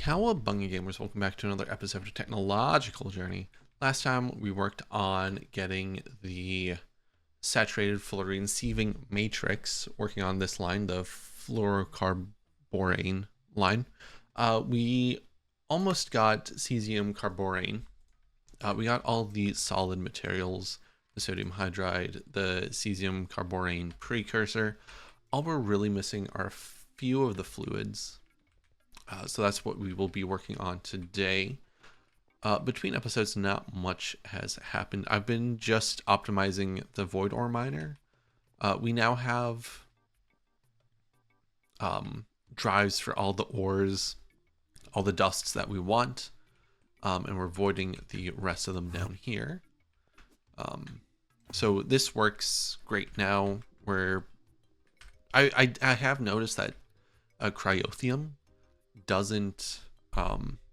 Cowabunga gamers, welcome back to another episode of Technological Journey. Last time we worked on getting the saturated fluorine sieving matrix, working on this line, the fluorocarborane line. We almost got Cesium Carborane. We got all the solid materials, the sodium hydride, the Cesium Carborane precursor. All we're really missing are a few of the fluids. So that's what we will be working on today. Between episodes, not much has happened. I've been just optimizing the void ore miner. We now have drives for all the ores, all the dusts that we want, and we're voiding the rest of them down here. So this works great now. Where I have noticed that cryothium doesn't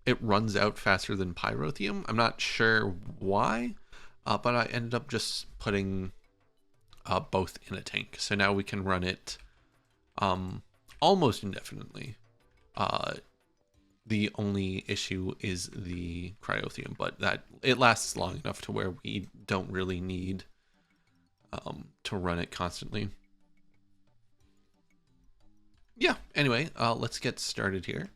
it runs out faster than pyrothium. I'm not sure why, but I ended up just putting both in a tank, so now we can run it almost indefinitely. The only issue is the cryothium, but that it lasts long enough to where we don't really need to run it constantly. Yeah, anyway, let's get started here.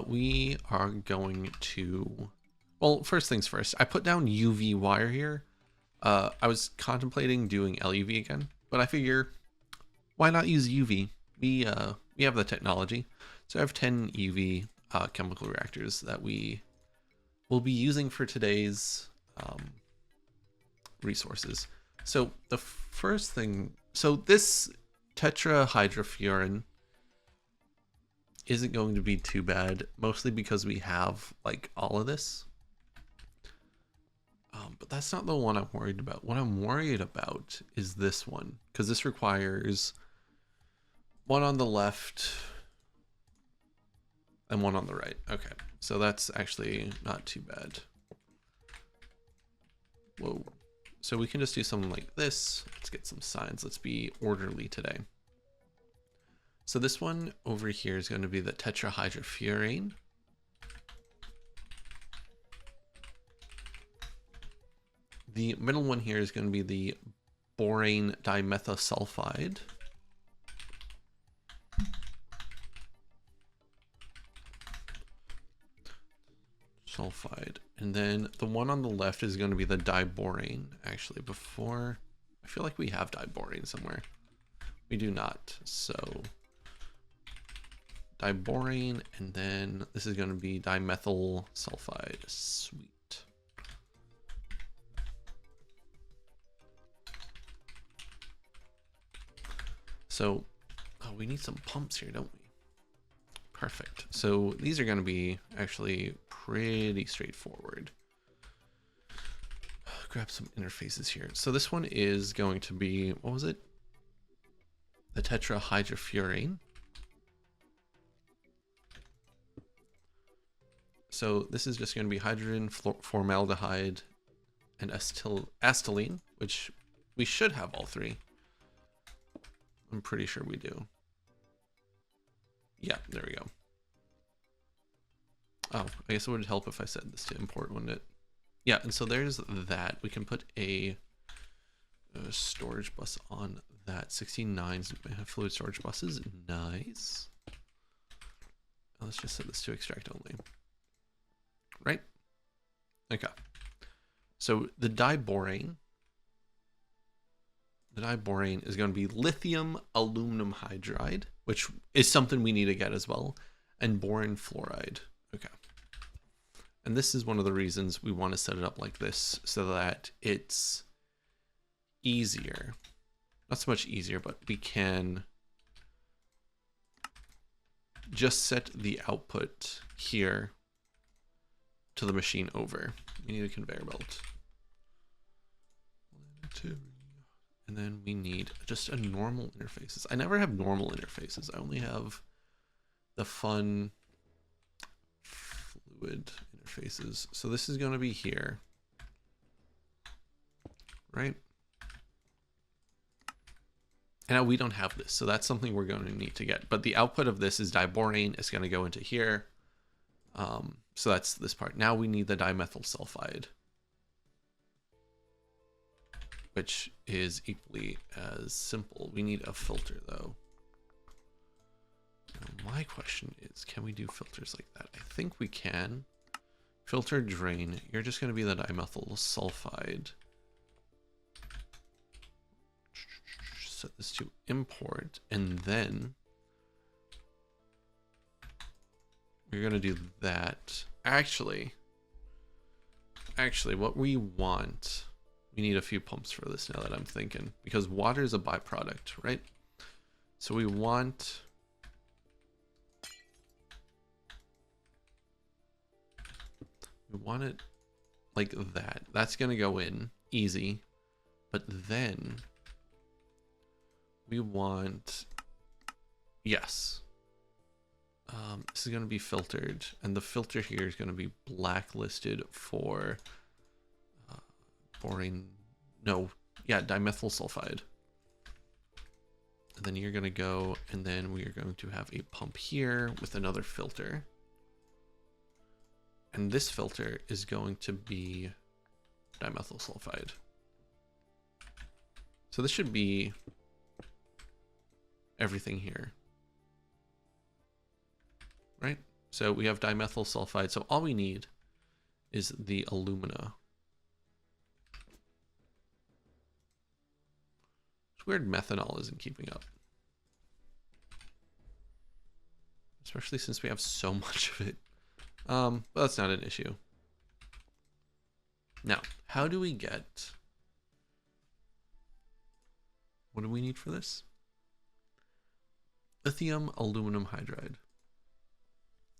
We are going to, well, first things first, I put down UV wire here. I was contemplating doing LUV again, but I figure why not use UV? We have the technology. So I have 10 UV chemical reactors that we will be using for today's resources. So the first thing, so this Tetrahydrofuran isn't going to be too bad, mostly because we have like all of this. But that's not the one I'm worried about. What I'm worried about is this one, because this requires one on the left and one on the right. Okay, so that's actually not too bad. Whoa. So we can just do something like this. Let's get some signs. Let's be orderly today. So this one over here is going to be the tetrahydrofuran. The middle one here is going to be the Borane Dimethylsulfide. And then the one on the left is going to be the diborane. Actually, before, I feel like we have diborane somewhere. We do not, so diborane, and then this is going to be dimethyl sulfide. Sweet. So, oh, we need some pumps here, don't we? Perfect. So these are going to be actually pretty straightforward. Grab some interfaces here. So this one is going to be, what was it? The tetrahydrofuran. So this is just going to be hydrogen, formaldehyde, and acetylene, which we should have all three. I'm pretty sure we do. Yeah, there we go. Oh, I guess it would help if I said this to import, wouldn't it? Yeah, and so there's that. We can put a storage bus on that. 69 fluid storage buses. Nice. Let's just set this to extract only. Right? Okay. So the diborane is going to be lithium aluminum hydride, which is something we need to get as well, and boron fluoride. Okay. And this is one of the reasons we want to set it up like this, so that it's easier. Not so much easier, but we can just set the output here to the machine over. We need a conveyor belt. And then we need just a normal interfaces. I never have normal interfaces. I only have the fun fluid interfaces. So this is going to be here, right? And now we don't have this, so that's something we're going to need to get. But the output of this is diborane. It's going to go into here. So that's this part. Now we need the dimethyl which is equally as simple. We need a filter though. Now, my question is, can we do filters like that? I think we can. Filter drain, you're just going to be the dimethyl sulfide. Set this to import, and then we're going to do that. Actually, what we want, we need a few pumps for this now that I'm thinking, because water is a byproduct, right? So we want it like that. That's going to go in easy. But then we want, yes. This is going to be filtered. And the filter here is going to be blacklisted for borane, dimethyl sulfide. And then you're going to go, and then we are going to have a pump here with another filter. And this filter is going to be dimethyl sulfide. So this should be everything here. Right? So we have dimethyl sulfide. So all we need is the alumina. It's weird methanol isn't keeping up. Especially since we have so much of it. But that's not an issue. Now, how do we get... What do we need for this? Lithium aluminum hydride.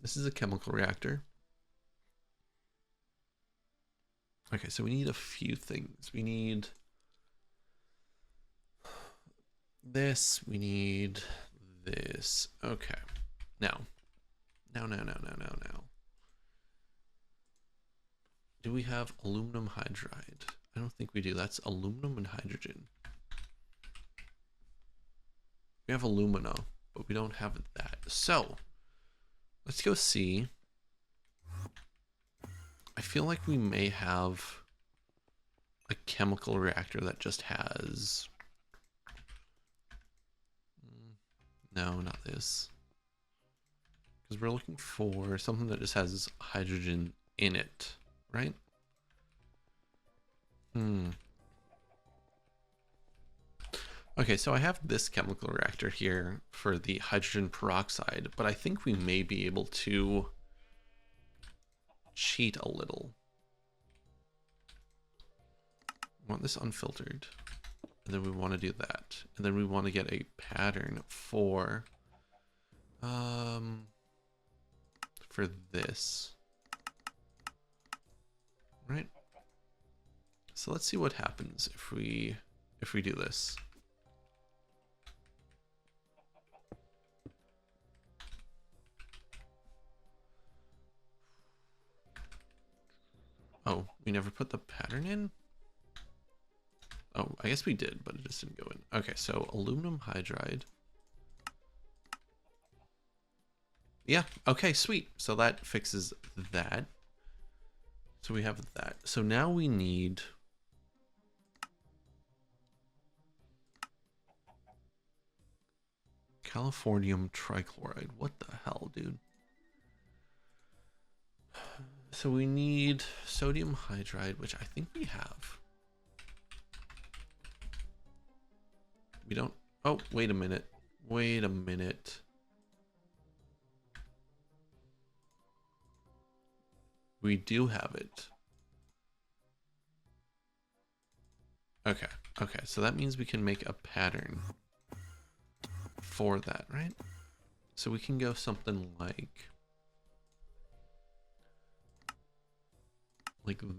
This is a chemical reactor. Okay, so we need a few things. We need this. We need this. Okay. Now. Do we have aluminum hydride? I don't think we do. That's aluminum and hydrogen. We have alumina, but we don't have that. So, let's go see. I feel like we may have a chemical reactor that just has... No, not this. Because we're looking for something that just has hydrogen in it, right? Okay, so I have this chemical reactor here for the hydrogen peroxide, but I think we may be able to cheat a little. I want this unfiltered, and then we want to do that, and then we want to get a pattern for this, right? So let's see what happens if we do this. Oh, we never put the pattern in? Oh, I guess we did, but it just didn't go in. Okay, so aluminum hydride. Yeah, okay, sweet. So that fixes that. So we have that. So now we need... Californium trichloride. What the hell, dude? So we need sodium hydride, which I think we have. We don't... Oh, wait a minute. Wait a minute. We do have it. Okay. Okay, so that means we can make a pattern for that, right? So we can go something like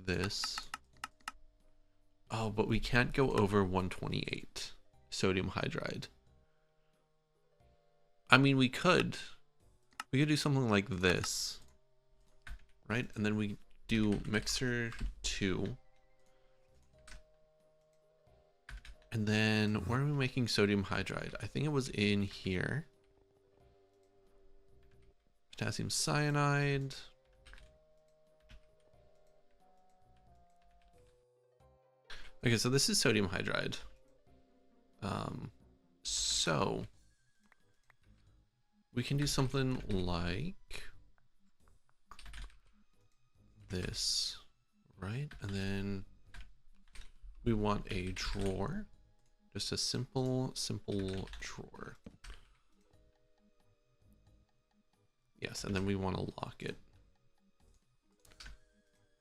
this. Oh, but we can't go over 128 sodium hydride. I mean, we could do something like this, right? And then we do mixer 2. And then where are we making sodium hydride? I think it was in here. Potassium cyanide. Okay, so this is sodium hydride. So we can do something like this, right? And then we want a drawer, just a simple drawer. Yes, and then we want to lock it.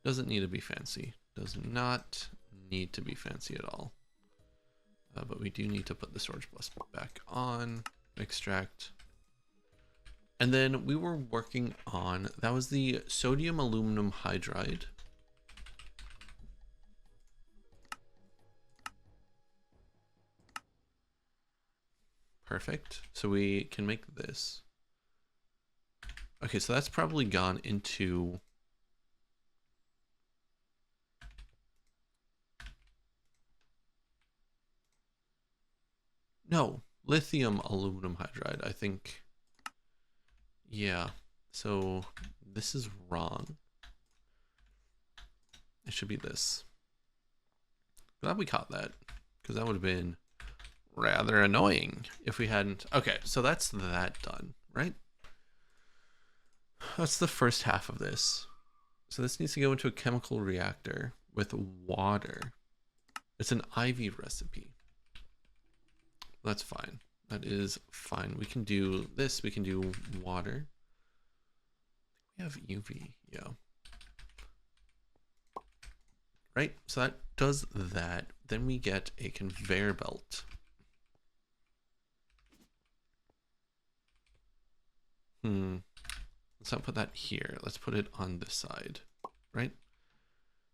Doesn't need to be fancy. Does not need to be fancy at all. But we do need to put the storage bus back on, extract. And then we were working on, that was the sodium aluminum hydride. Perfect. So we can make this. Okay, so that's probably gone into... No, lithium aluminum hydride, I think. Yeah, so this is wrong. It should be this. Glad we caught that, because that would have been rather annoying if we hadn't. Okay, so that's that done, right? That's the first half of this. So this needs to go into a chemical reactor with water. It's an IV recipe. That's fine. That is fine. We can do this. We can do water. We have UV. Yeah. Right. So that does that. Then we get a conveyor belt. Let's not put that here. Let's put it on this side. Right.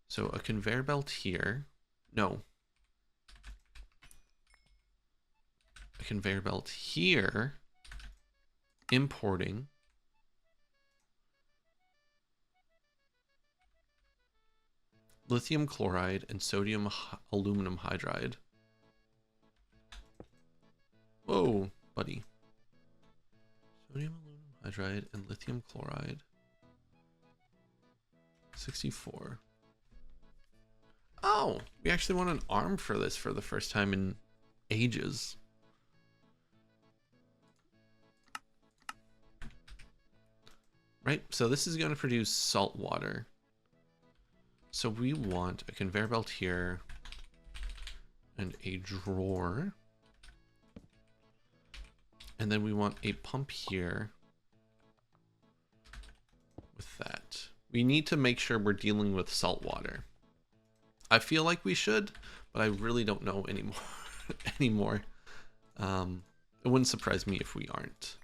So a conveyor belt here. No. A conveyor belt here, importing lithium chloride and sodium aluminum hydride. Whoa, buddy. Sodium aluminum hydride and lithium chloride. 64. Oh, we actually want an arm for this for the first time in ages. Right, so this is going to produce salt water. So we want a conveyor belt here and a drawer. And then we want a pump here with that. We need to make sure we're dealing with salt water. I feel like we should, but I really don't know anymore. It wouldn't surprise me if we aren't.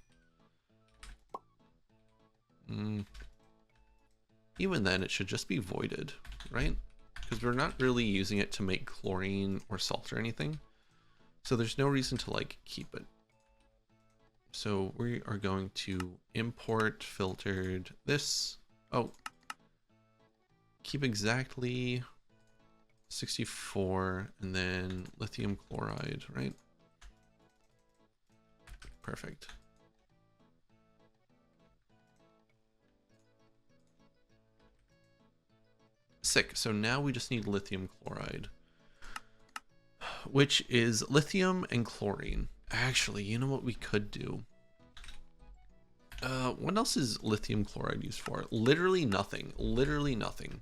Even then, it should just be voided, right? Because we're not really using it to make chlorine or salt or anything. So there's no reason to like keep it. So we are going to import filtered this. Oh, keep exactly 64 and then lithium chloride, right? Perfect. Sick. So now we just need lithium chloride, which is lithium and chlorine. Actually, you know what we could do? What else is lithium chloride used for? Literally nothing. Literally nothing.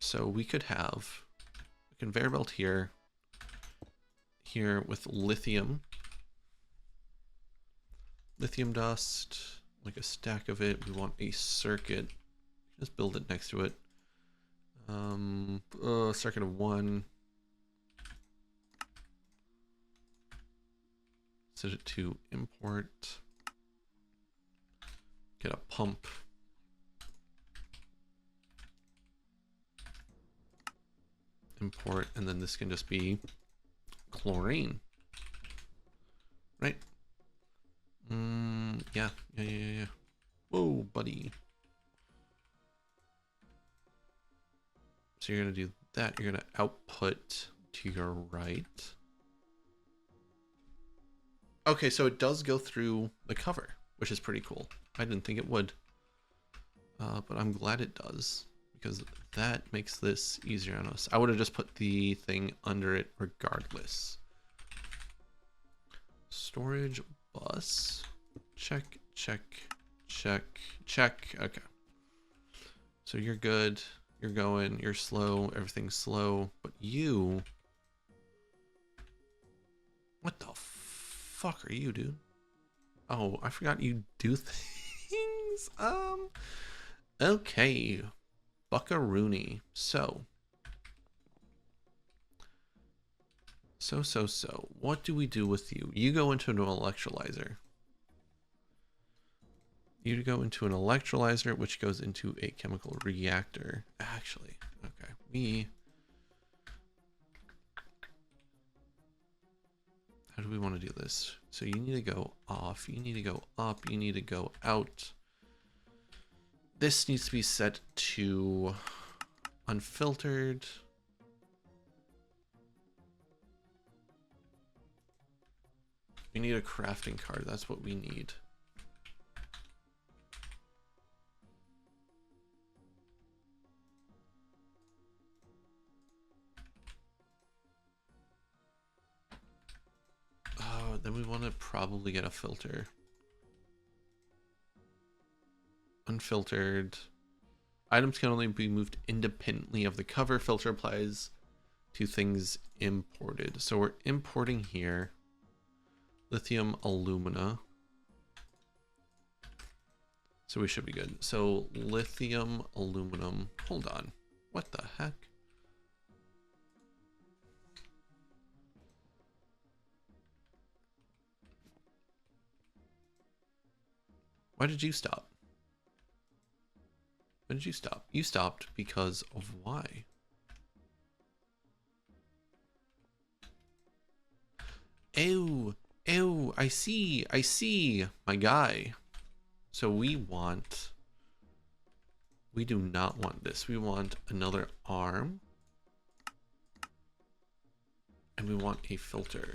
So we could have a conveyor belt here with lithium dust, like a stack of it. We want a circuit. Just build it next to it. Circuit of 1. Set it to import. Get a pump. Import, and then this can just be chlorine. Right? Yeah. Whoa, buddy. So you're going to do that. You're going to output to your right. Okay, so it does go through the cover, which is pretty cool. I didn't think it would. but I'm glad it does, because that makes this easier on us. I would have just put the thing under it regardless. Storage bus. Check, check, check, check. Okay. So you're good. You're going. You're slow. Everything's slow. But you... What the fuck are you, dude? Oh, I forgot you do things. Okay. Buckaroony. So. What do we do with you? You go into an electrolyzer. You go into an electrolyzer, which goes into a chemical reactor. Actually, okay. How do we want to do this? So you need to go off. You need to go up. You need to go out. This needs to be set to unfiltered. We need a crafting card. That's what we need. Oh, then we want to probably get a filter. Unfiltered. Items can only be moved independently of the cover. Filter applies to things imported. So we're importing here. Lithium alumina. So we should be good. So lithium aluminum. Hold on. What the heck? Why did you stop? When did you stop? You stopped because of why? Ew. Ew. I see. I see. My guy. So we do not want this. We want another arm. And we want a filter.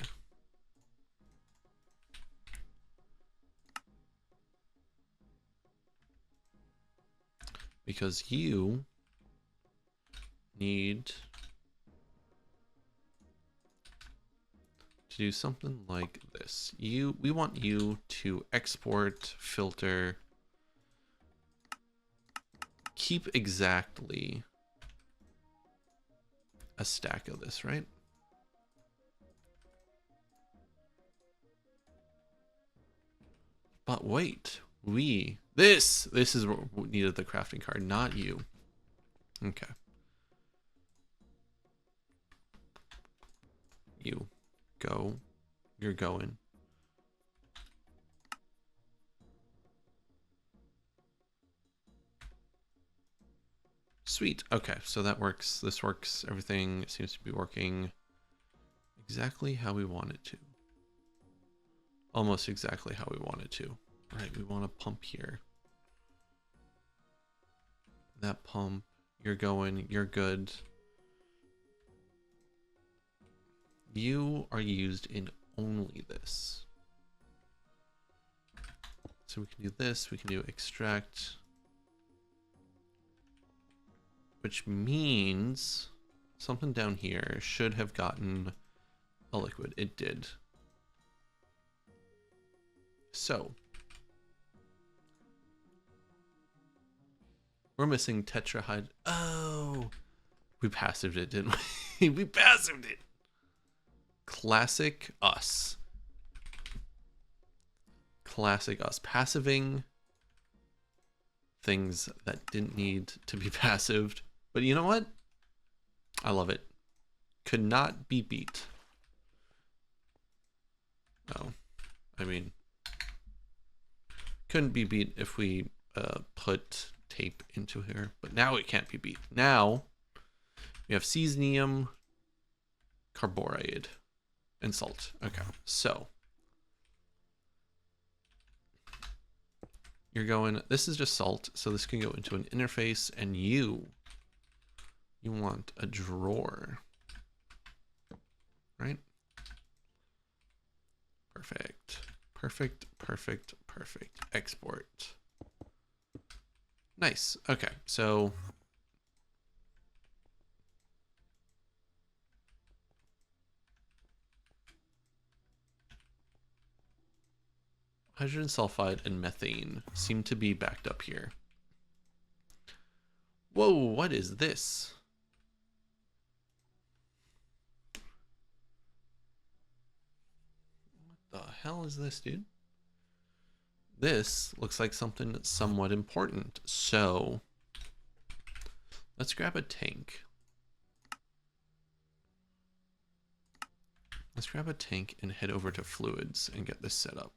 Because you need to do something like this. We want you to export, filter, keep exactly a stack of this, right? But wait, this is what we needed the crafting card, not you. Okay. You go. You're going. Sweet. Okay, so that works. This works. Everything seems to be working exactly how we want it to. Almost exactly how we want it to. Right, we want a pump here. That pump, you're going, you're good. You are used in only this. So we can do this, we can do extract. Which means something down here should have gotten a liquid. It did. So we're missing tetrahydrofuran. Oh, we passived it, didn't we? We passived it. Classic us. Classic us. Passiving things that didn't need to be passived. But you know what? I love it. Could not be beat. Oh, I mean, couldn't be beat if we put tape into here, but now it can't be beat. Now we have cesium, carboride, and salt. Okay, so you're going, this is just salt, so this can go into an interface, and you want a drawer, right? Perfect, perfect, perfect, perfect. Export. Nice. Okay, so hydrogen sulfide and methane seem to be backed up here. Whoa, what is this? What the hell is this, dude? This looks like something somewhat important. So let's grab a tank. Let's grab a tank and head over to fluids and get this set up.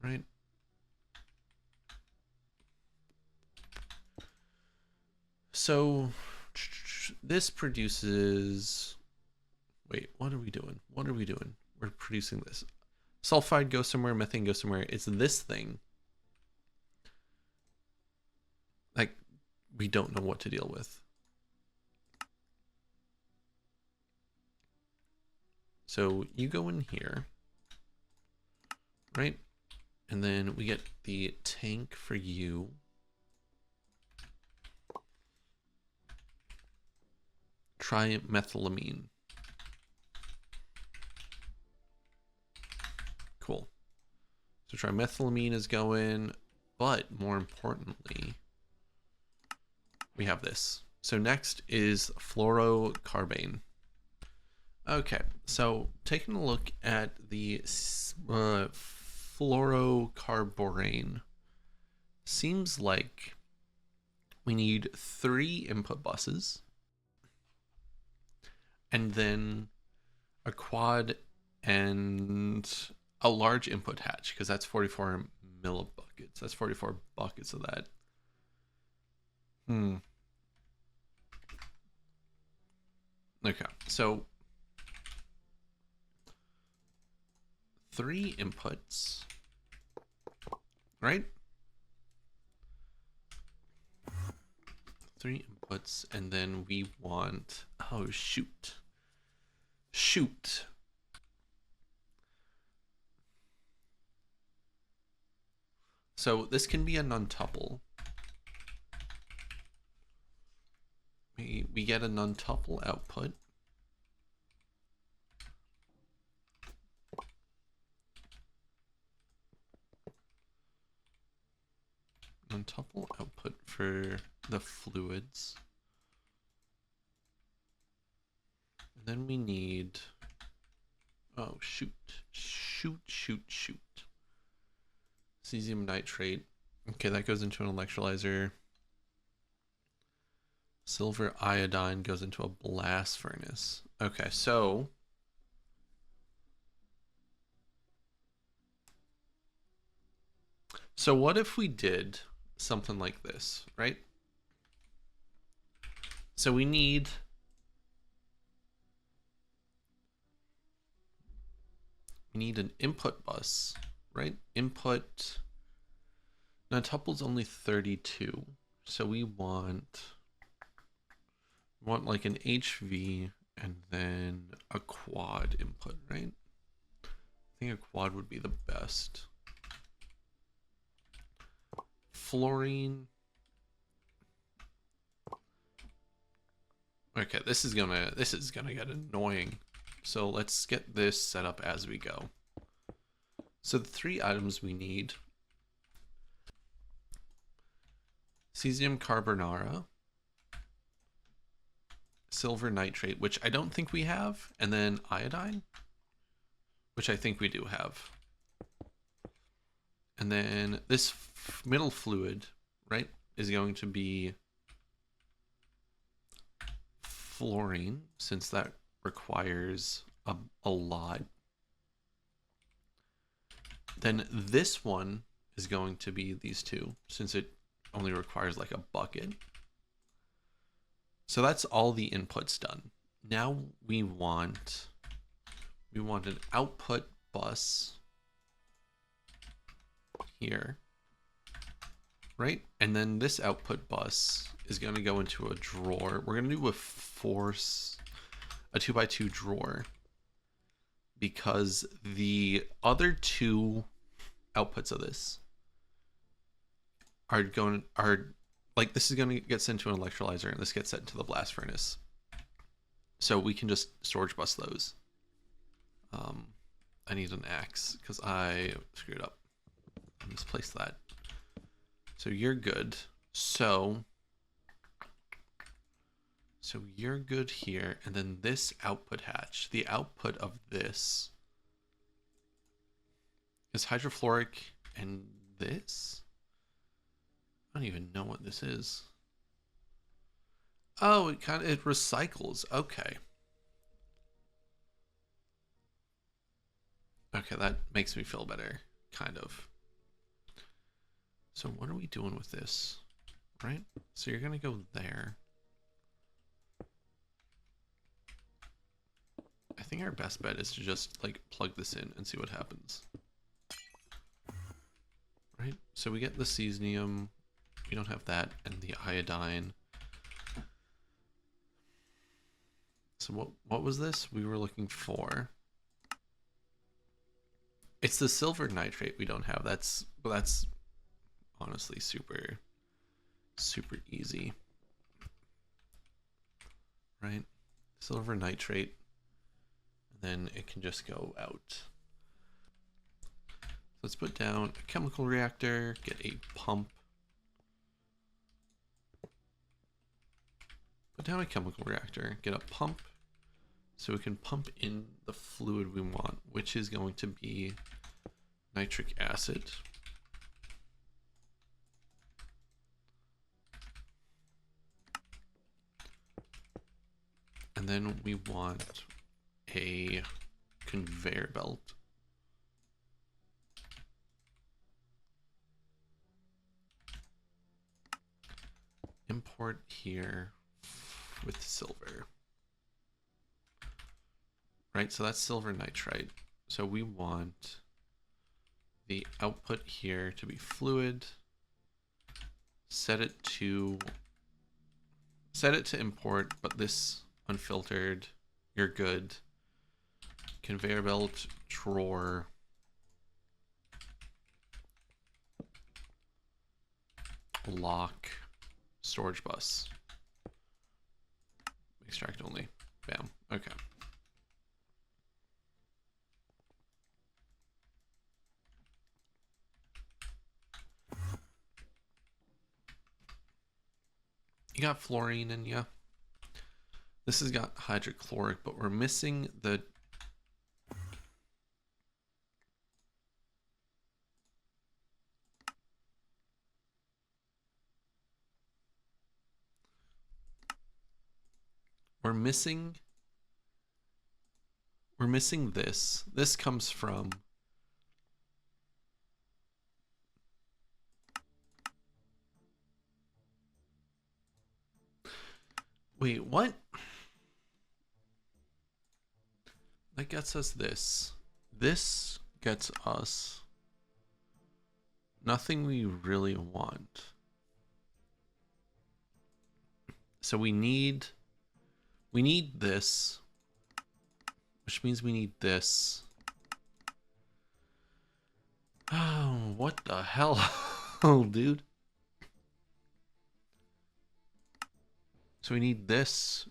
Right? So this produces, wait, what are we doing? What are we doing? We're producing this. Sulfide goes somewhere, methane goes somewhere. It's this thing. Like, we don't know what to deal with. So you go in here, right? And then we get the tank for you. Trimethylamine. Cool. So trimethylamine is going, but more importantly, we have this. So next is fluorocarborane. Okay, so taking a look at the fluorocarborane, seems like we need 3 input buses and then a quad and a large input hatch, because that's 44 millibuckets. That's 44 buckets of that. Okay, so 3 inputs, right? 3 inputs, and then we want, oh shoot. So this can be a non-tuple. We get a non-tuple output. Non-tuple output for the fluids. And then we need, oh shoot. Cesium nitrate. Okay, that goes into an electrolyzer. Silver iodine goes into a blast furnace. Okay, so what if we did something like this, right? So we need an input bus, right? Input, now tuple's only 32, so we want like an HV and then a quad input, right? I think a quad would be the best. Fluorine. Okay, this is gonna get annoying. So let's get this set up as we go. So the 3 items we need: cesium carbonara, silver nitrate, which I don't think we have, and then iodine, which I think we do have. And then this middle fluid, right, is going to be fluorine, since that requires a lot. Then this one is going to be these 2, since it only requires like a bucket. So that's all the inputs done. Now we want an output bus here, right? And then this output bus is going to go into a drawer. We're going to do a 2x2 drawer, because the other 2 outputs of this are like, this is going to get sent to an electrolyzer, and this gets sent to the blast furnace. So we can just storage bus those. I need an axe because I screwed up. I misplaced that. So you're good. So you're good here. And then this output hatch, the output of this is hydrofluoric, and this? I don't even know what this is. Oh, it recycles. Okay. Okay, that makes me feel better, kind of. So what are we doing with this? Right? So you're gonna go there. I think our best bet is to just like plug this in and see what happens. Right? So we get the cesium. We don't have that, and the iodine. So what was this we were looking for? It's the silver nitrate we don't have. That's honestly super easy. Right? Silver nitrate. And then it can just go out. Let's put down a chemical reactor, get a pump. Put down a chemical reactor, get a pump, so we can pump in the fluid we want, which is going to be nitric acid. And then we want a conveyor belt. Import here with silver. Right, so that's silver nitrite. So we want the output here to be fluid. Set it to import, but this unfiltered, you're good. Conveyor belt, drawer. Lock, storage bus. Extract only. Bam. Okay. You got fluorine in ya. This has got hydrochloric, but we're missing the we're missing this. This comes from wait, what? That gets us this. This gets us nothing we really want. So we need this, which means we need this. Oh, what the hell? Oh, dude. So we need this.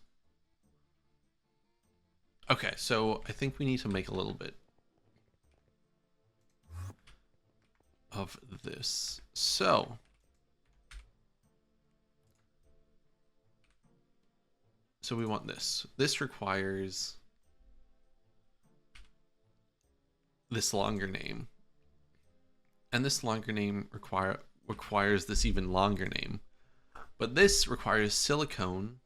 Okay, so I think we need to make a little bit of this. So we want this. This requires this longer name. And this longer name requires this even longer name. But this requires silicone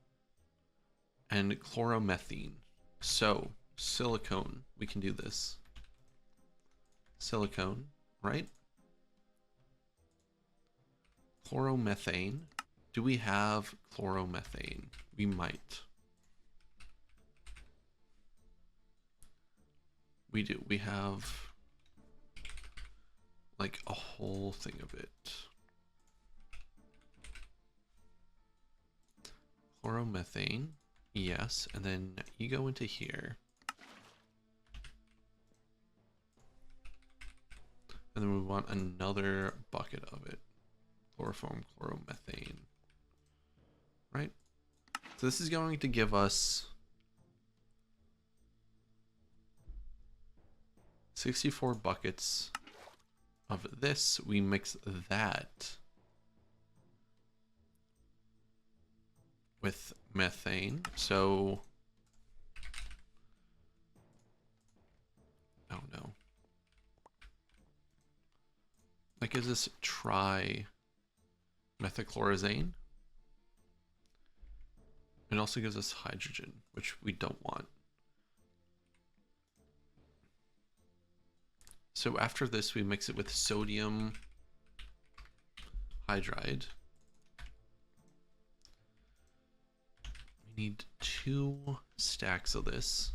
and chloromethane. So, silicone, we can do this. Silicone, right? Chloromethane. Do we have chloromethane? We might. We do. We have like a whole thing of it. Chloromethane, yes, and then you go into here. And then we want another bucket of it. Chloroform chloromethane. Right? So this is going to give us 64 buckets of this. We mix that with methane. So, oh no. That gives us trimethylchloroxane. It also gives us hydrogen, which we don't want. So after this, we mix it with sodium hydride. We need 2 stacks of this.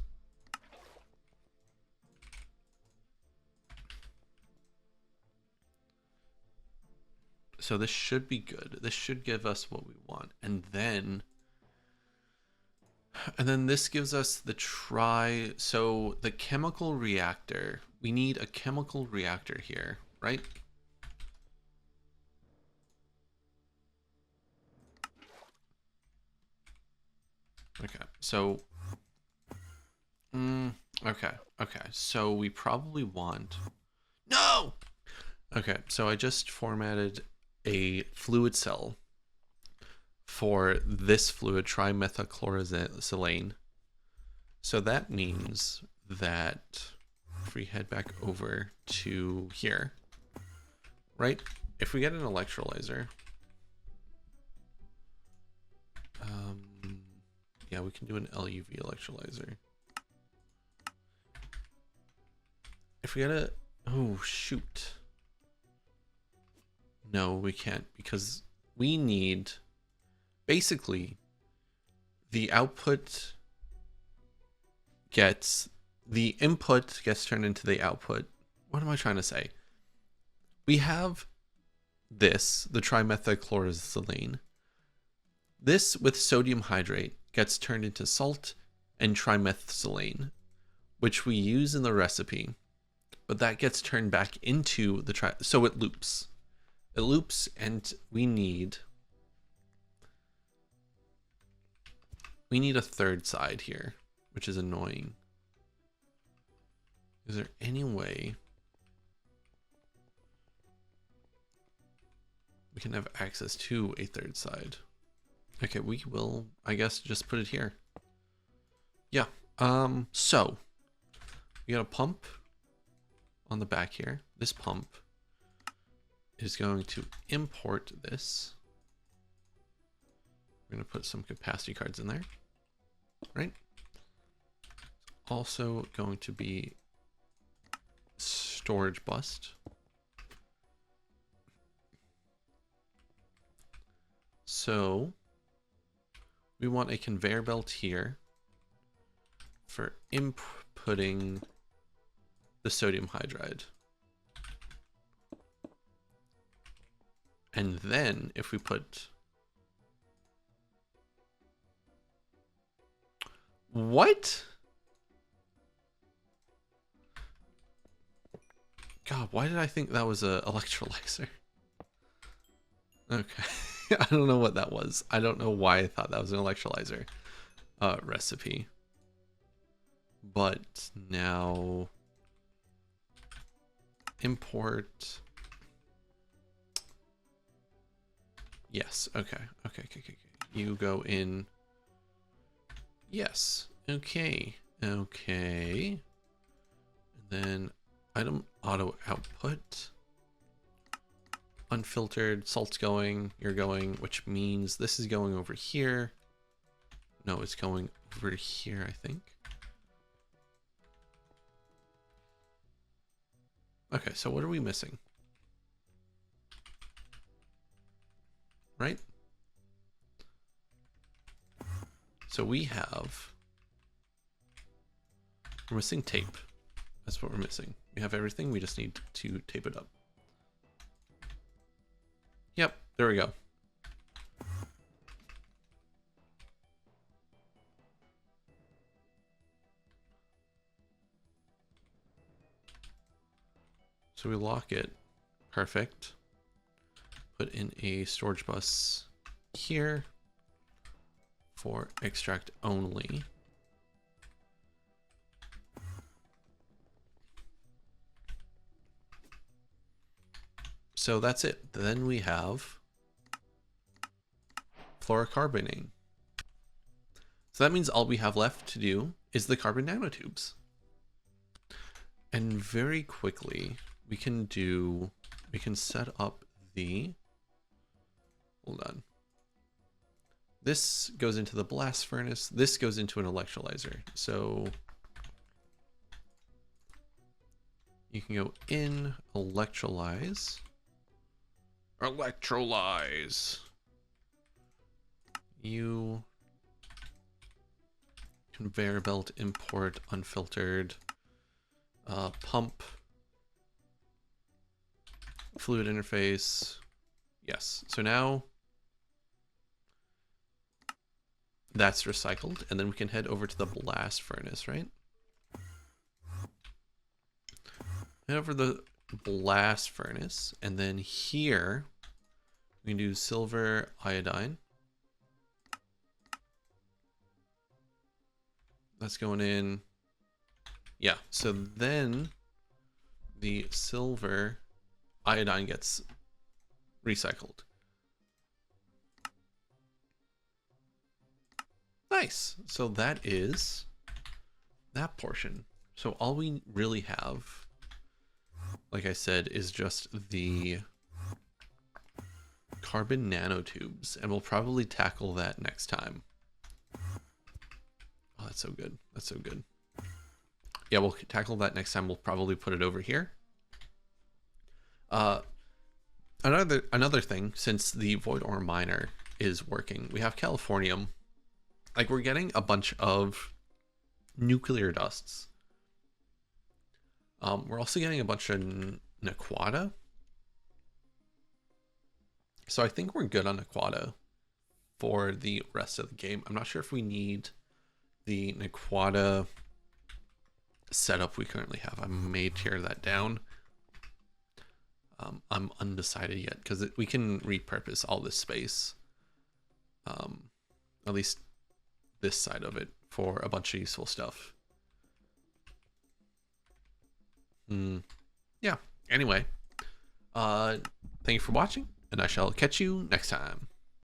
So this should be good. This should give us what we want. And then this gives us the so the chemical reactor. We need a chemical reactor here, right? Okay, so okay. So we probably want no. Okay, so I just formatted a fluid cell for this fluid, trimethylchlorosilane. So that means that if we head back over to here, right? If we get an electrolyzer, yeah, we can do an LUV electrolyzer. If we get oh shoot. No, we can't, because we need, basically, the output the input gets turned into the output. What am I trying to say? We have this, the trimethylchlorosilane. This with sodium hydrate gets turned into salt and trimethylsilane, which we use in the recipe, but that gets turned back into the so it loops. It loops, and we need a third side here, which is annoying. Is there any way we can have access to a third side? Okay, we will, I guess, just put it here. Yeah. So we got a pump on the back here. This pump is going to import this. We're going to put some capacity cards in there, right? Also going to be storage bus. So we want a conveyor belt here for inputting the sodium hydride. And then if we put, what? God, why did I think that was a electrolyzer? Okay. I don't know what that was. I don't know why I thought that was an electrolyzer recipe. But now import. Yes. Okay. You go in. Yes. Okay. And then item auto output. Unfiltered, salt's going, you're going, which means this is going over here. No, it's going over here, I think. Okay, so what are we missing? Right? So we're missing tape. That's what we're missing. We have everything, we just need to tape it up. Yep, there we go. So we lock it. Perfect. put in a storage bus here for extract only. So that's it. Then we have fluorocarbonane. So that means all we have left to do is the carbon nanotubes. And very quickly, we can set up the, hold on. This goes into the blast furnace. This goes into an electrolyzer. So you can go in, electrolyze. You conveyor belt import unfiltered, pump, fluid interface. Yes. So now that's recycled, and then we can head over to the blast furnace, right? Head over the blast furnace, and then here we can do silver iodine. That's going in. Yeah, so then the silver iodine gets recycled. Nice. So that is that portion. So all we really have, like I said, is just the carbon nanotubes, and we'll probably tackle that next time. Oh, that's so good. That's so good. Yeah, we'll tackle that next time. We'll probably put it over here. Another thing, since the void ore miner is working, we have californium. Like, we're getting a bunch of nuclear dusts. We're also getting a bunch of Naquata. So I think we're good on Naquata for the rest of the game. I'm not sure if we need the Naquata setup we currently have. I may tear that down. I'm undecided yet, because we can repurpose all this space. At least this side of it, for a bunch of useful stuff. Yeah, anyway, thank you for watching, and I shall catch you next time.